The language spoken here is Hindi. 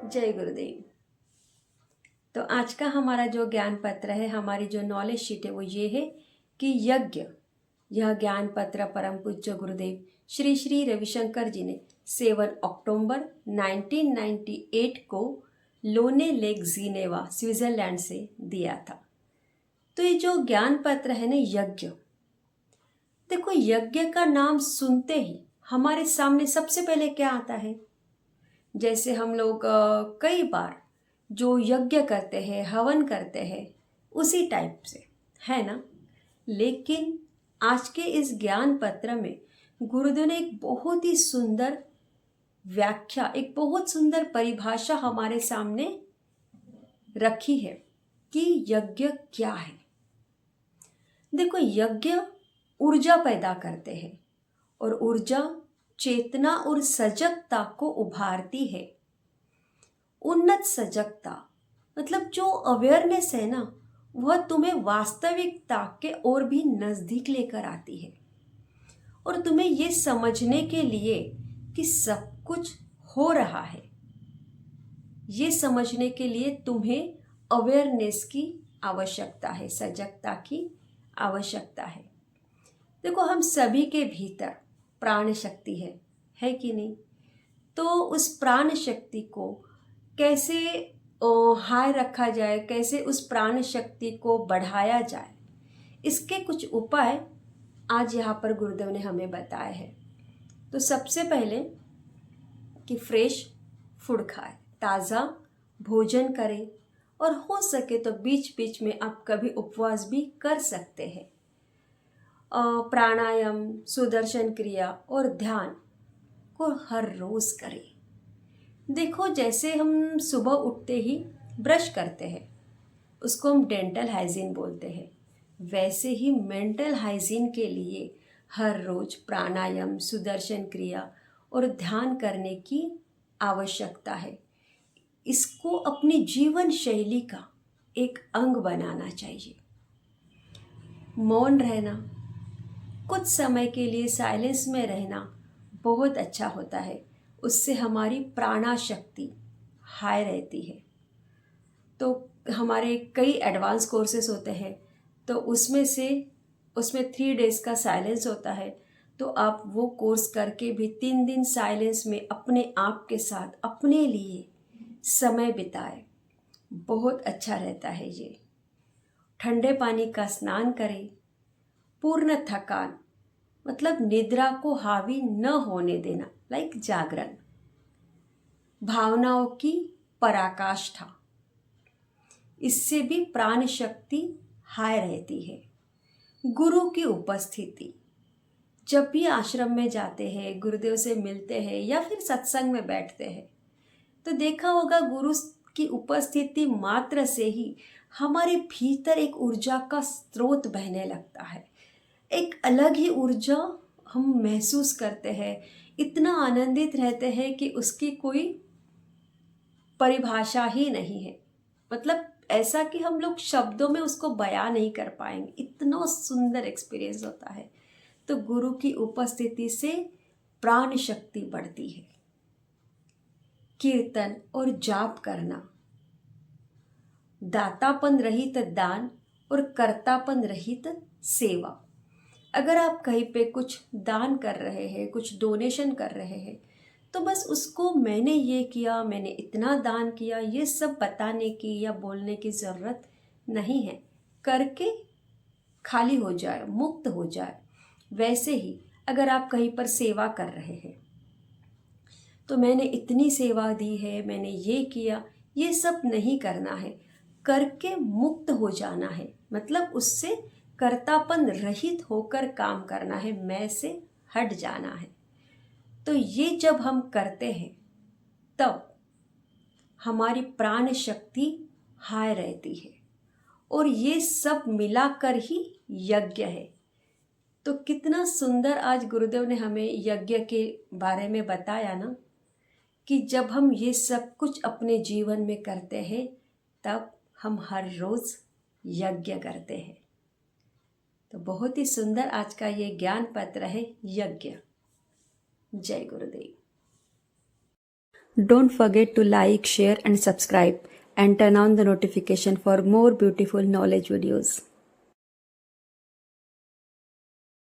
जय गुरुदेव। तो आज का हमारा जो ज्ञान पत्र है, हमारी जो नॉलेज शीट है वो ये है कि यज्ञ, यह ज्ञान पत्र परम पूज्य गुरुदेव श्री श्री रविशंकर जी ने 7 अक्टूबर 1998 को लोने लेक जिनेवा स्विट्जरलैंड से दिया था। तो ये जो ज्ञान पत्र है ना, यज्ञ, देखो यज्ञ का नाम सुनते ही हमारे सामने सबसे पहले क्या आता है? जैसे हम लोग कई बार जो यज्ञ करते हैं, हवन करते हैं, उसी टाइप से, है ना। लेकिन आज के इस ज्ञान पत्र में गुरुदेव ने एक बहुत ही सुंदर व्याख्या, एक बहुत सुंदर परिभाषा हमारे सामने रखी है कि यज्ञ क्या है। देखो, यज्ञ ऊर्जा पैदा करते हैं और ऊर्जा चेतना और सजगता को उभारती है। उन्नत सजगता मतलब जो अवेयरनेस है ना, वह तुम्हें वास्तविकता के और भी नज़दीक लेकर आती है और तुम्हें ये समझने के लिए कि सब कुछ हो रहा है, ये समझने के लिए तुम्हें अवेयरनेस की आवश्यकता है, सजगता की आवश्यकता है। देखो, हम सभी के भीतर प्राण शक्ति है कि नहीं? तो उस प्राण शक्ति को कैसे हाई रखा जाए, कैसे उस प्राण शक्ति को बढ़ाया जाए, इसके कुछ उपाय आज यहाँ पर गुरुदेव ने हमें बताए हैं। तो सबसे पहले कि फ्रेश फूड खाए, ताज़ा भोजन करें और हो सके तो बीच बीच में आप कभी उपवास भी कर सकते हैं। प्राणायाम, सुदर्शन क्रिया और ध्यान को हर रोज़ करें। देखो, जैसे हम सुबह उठते ही ब्रश करते हैं, उसको हम डेंटल हाइजीन बोलते हैं, वैसे ही मेंटल हाइजीन के लिए हर रोज प्राणायाम, सुदर्शन क्रिया और ध्यान करने की आवश्यकता है। इसको अपनी जीवन शैली का एक अंग बनाना चाहिए। मौन रहना, कुछ समय के लिए साइलेंस में रहना बहुत अच्छा होता है। उससे हमारी प्राणा शक्ति हाई रहती है। तो हमारे कई एडवांस कोर्सेस होते हैं, तो उसमें 3 डेज का साइलेंस होता है। तो आप वो कोर्स करके भी 3 दिन साइलेंस में अपने आप के साथ अपने लिए समय बिताए, बहुत अच्छा रहता है ये। ठंडे पानी का स्नान करें। पूर्ण थकान मतलब निद्रा को हावी न होने देना, लाइक जागरण। भावनाओं की पराकाष्ठा, इससे भी प्राण शक्ति हाई रहती है। गुरु की उपस्थिति, जब भी आश्रम में जाते हैं, गुरुदेव से मिलते हैं या फिर सत्संग में बैठते हैं, तो देखा होगा गुरु की उपस्थिति मात्र से ही हमारे भीतर एक ऊर्जा का स्रोत बहने लगता है। एक अलग ही ऊर्जा हम महसूस करते हैं, इतना आनंदित रहते हैं कि उसकी कोई परिभाषा ही नहीं है। मतलब ऐसा कि हम लोग शब्दों में उसको बयां नहीं कर पाएंगे, इतना सुंदर एक्सपीरियंस होता है। तो गुरु की उपस्थिति से प्राण शक्ति बढ़ती है। कीर्तन और जाप करना, दातापन रहित दान और कर्तापन रहित सेवा। अगर आप कहीं पे कुछ दान कर रहे हैं, कुछ डोनेशन कर रहे हैं, तो बस उसको मैंने ये किया, मैंने इतना दान किया, ये सब बताने की या बोलने की ज़रूरत नहीं है। करके खाली हो जाए, मुक्त हो जाए। वैसे ही अगर आप कहीं पर सेवा कर रहे हैं, तो मैंने इतनी सेवा दी है, मैंने ये किया, ये सब नहीं करना है। करके मुक्त हो जाना है, मतलब उससे कर्तापन रहित होकर काम करना है, मैं से हट जाना है। तो ये जब हम करते हैं तब हमारी प्राण शक्ति हाई रहती है और ये सब मिलाकर ही यज्ञ है। तो कितना सुंदर आज गुरुदेव ने हमें यज्ञ के बारे में बताया ना, कि जब हम ये सब कुछ अपने जीवन में करते हैं तब हम हर रोज़ यज्ञ करते हैं। तो बहुत ही सुंदर आज का ये ज्ञान पत्र है, यज्ञ। जय गुरुदेव। Don't forget to like, share and subscribe and turn on the notification for more beautiful knowledge videos.